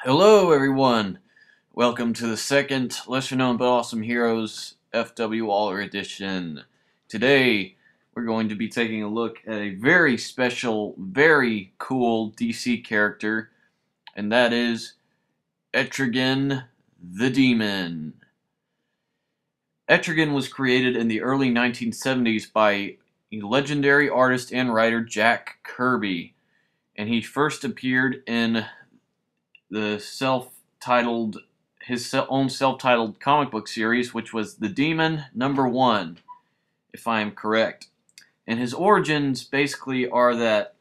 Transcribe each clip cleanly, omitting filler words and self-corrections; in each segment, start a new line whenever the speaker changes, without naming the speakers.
Hello, everyone. Welcome to the second lesser known but awesome Heroes FW Waller edition. Today, we're going to be taking a look at a very special, very cool DC character, and that is Etrigan the Demon. Etrigan was created in the early 1970s by legendary artist and writer Jack Kirby, and he first appeared in the self-titled his own self-titled comic book series, which was The Demon #1, if I am correct. And his origins basically are that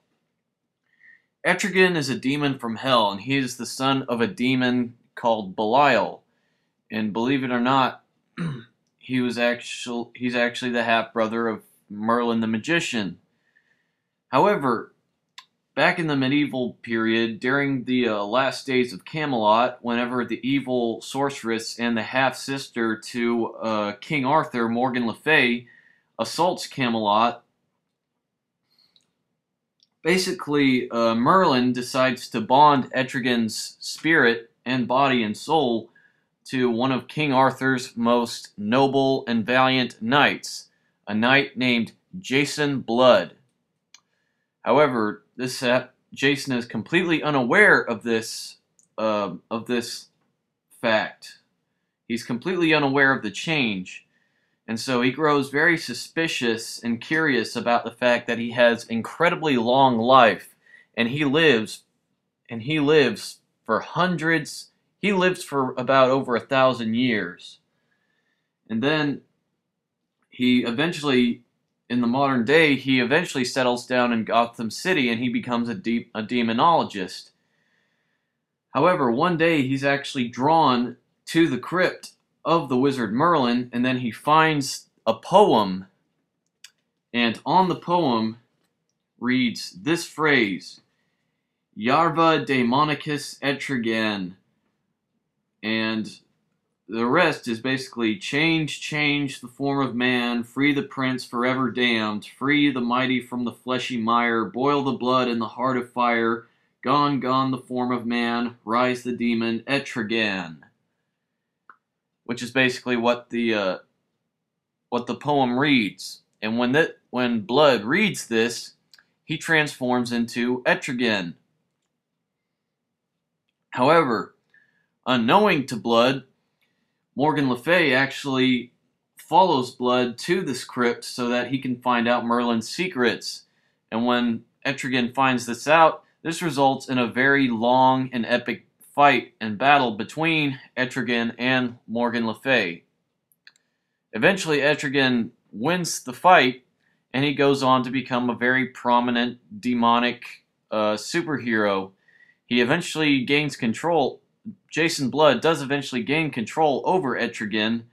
Etrigan is a demon from hell, and he is the son of a demon called Belial. And believe it or not, he's actually the half brother of Merlin the magician. However, back in the medieval period, during the last days of Camelot, whenever the evil sorceress and the half-sister to King Arthur, Morgan Le Fay, assaults Camelot, basically Merlin decides to bond Etrigan's spirit and body and soul to one of King Arthur's most noble and valiant knights, a knight named Jason Blood. However, Jason is completely unaware of this fact. He's completely unaware of the change, and so he grows very suspicious and curious about the fact that he has incredibly long life, and he lives for hundreds. He lives for about over 1,000 years, and then he eventually. In the modern day, he eventually settles down in Gotham City and he becomes a demonologist. However, one day he's actually drawn to the crypt of the wizard Merlin, and then he finds a poem, and on the poem reads this phrase, Yarva Daemonicus Etrigan, and the rest is basically change the form of man, free the prince forever damned, free the mighty from the fleshy mire, boil the blood in the heart of fire, gone the form of man, rise the demon, Etrigan. Which is basically what the poem reads. And when Blood reads this, he transforms into Etrigan. However, unknowing to Blood, Morgan Le Fay actually follows Blood to this crypt so that he can find out Merlin's secrets. And when Etrigan finds this out, this results in a very long and epic fight and battle between Etrigan and Morgan Le Fay. Eventually, Etrigan wins the fight, and he goes on to become a very prominent demonic superhero. He eventually gains control. Jason Blood does eventually gain control over Etrigan,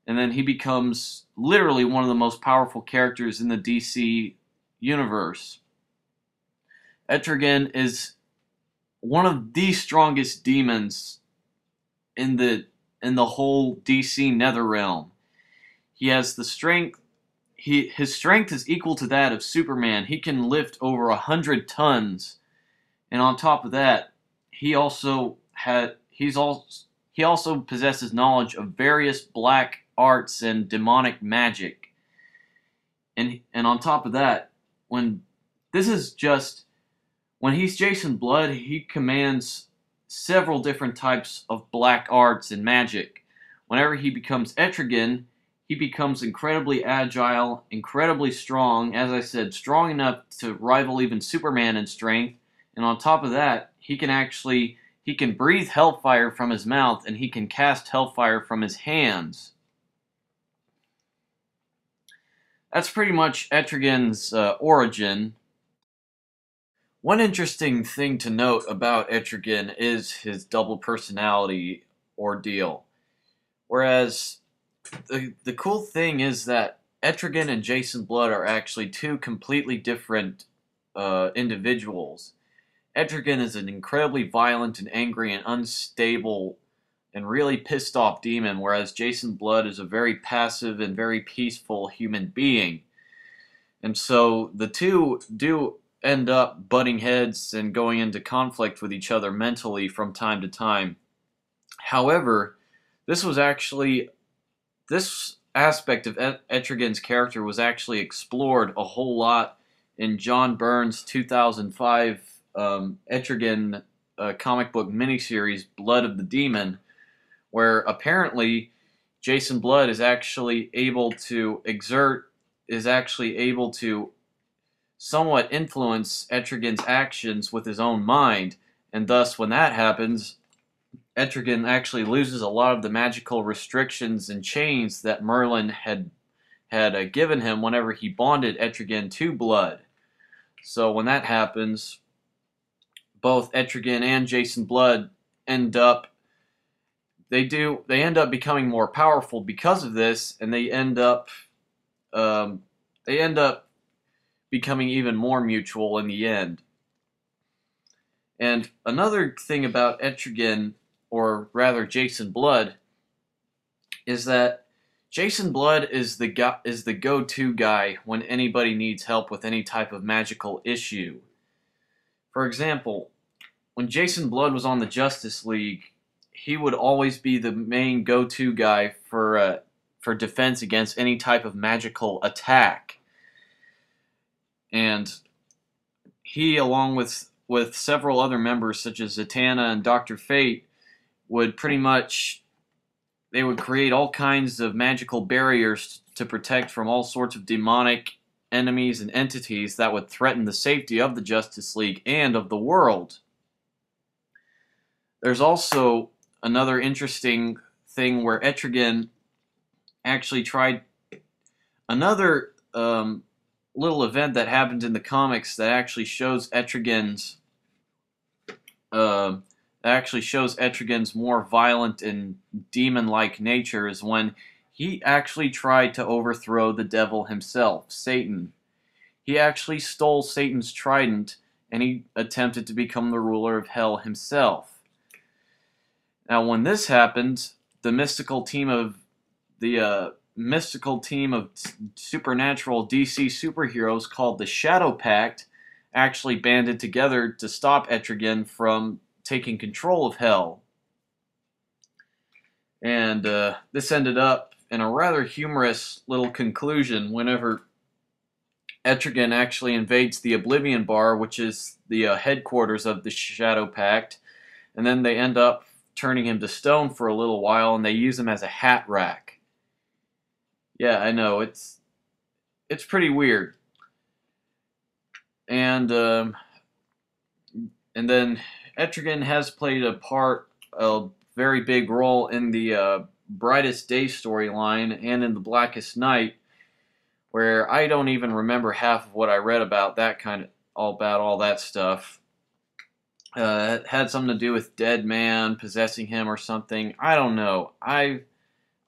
and then he becomes literally one of the most powerful characters in the DC universe. Etrigan is one of the strongest demons in the whole DC Netherrealm. He has the strength. His strength is equal to that of Superman. He can lift over 100 tons, and on top of that, he also possesses knowledge of various black arts and demonic magic. And on top of that, when he's Jason Blood, he commands several different types of black arts and magic. Whenever he becomes Etrigan, he becomes incredibly agile, incredibly strong, as I said, strong enough to rival even Superman in strength. And on top of that, he can breathe hellfire from his mouth, and he can cast hellfire from his hands. That's pretty much Etrigan's origin. One interesting thing to note about Etrigan is his double personality ordeal. Whereas the cool thing is that Etrigan and Jason Blood are actually two completely different individuals. Etrigan is an incredibly violent and angry and unstable and really pissed off demon, whereas Jason Blood is a very passive and very peaceful human being. And so the two do end up butting heads and going into conflict with each other mentally from time to time. However, this aspect of Etrigan's character was actually explored a whole lot in John Byrne's 2005 Etrigan comic book miniseries, Blood of the Demon, where apparently Jason Blood is actually able to somewhat influence Etrigan's actions with his own mind, and thus when that happens, Etrigan actually loses a lot of the magical restrictions and chains that Merlin had given him whenever he bonded Etrigan to Blood. So when that happens, both Etrigan and Jason Blood end up becoming more powerful because of this, and they end up becoming even more mutual in the end. And another thing about Etrigan, or rather Jason Blood, is that Jason Blood is the go-to guy when anybody needs help with any type of magical issue. For example, when Jason Blood was on the Justice League, he would always be the main go-to guy for defense against any type of magical attack. And he, along with several other members such as Zatanna and Dr. Fate, would they would create all kinds of magical barriers to protect from all sorts of demonic enemies and entities that would threaten the safety of the Justice League and of the world. There's also another interesting thing where Etrigan actually tried another little event that happened in the comics that actually shows Etrigan's more violent and demon-like nature, is when he actually tried to overthrow the devil himself, Satan. He actually stole Satan's trident, and he attempted to become the ruler of hell himself. Now, when this happened, the mystical team of supernatural DC superheroes called the Shadow Pact actually banded together to stop Etrigan from taking control of hell. And this ended up in a rather humorous little conclusion whenever Etrigan actually invades the Oblivion Bar, which is the headquarters of the Shadow Pact, and then they end up turning him to stone for a little while, and they use him as a hat rack. Yeah, I know, it's pretty weird. And then Etrigan has played a very big role in the Brightest Day storyline and in the Blackest Night, where I don't even remember half of what I read about all that stuff. It had something to do with Dead Man possessing him or something. I don't know. I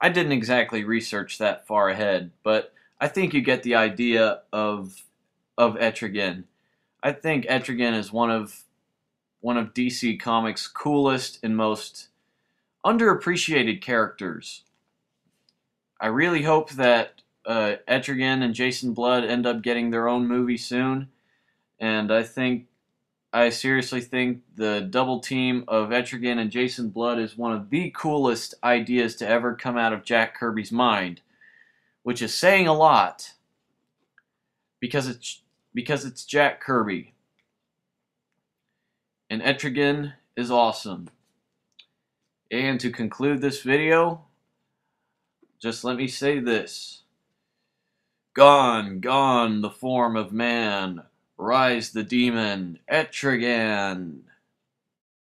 didn't exactly research that far ahead, but I think you get the idea of Etrigan. I think Etrigan is one of DC Comics' coolest and most underappreciated characters. I really hope that Etrigan and Jason Blood end up getting their own movie soon, and I seriously think the double team of Etrigan and Jason Blood is one of the coolest ideas to ever come out of Jack Kirby's mind, which is saying a lot, because it's Jack Kirby. And Etrigan is awesome. And to conclude this video, just let me say this. Gone, gone the form of man. Rise the demon, Etrigan.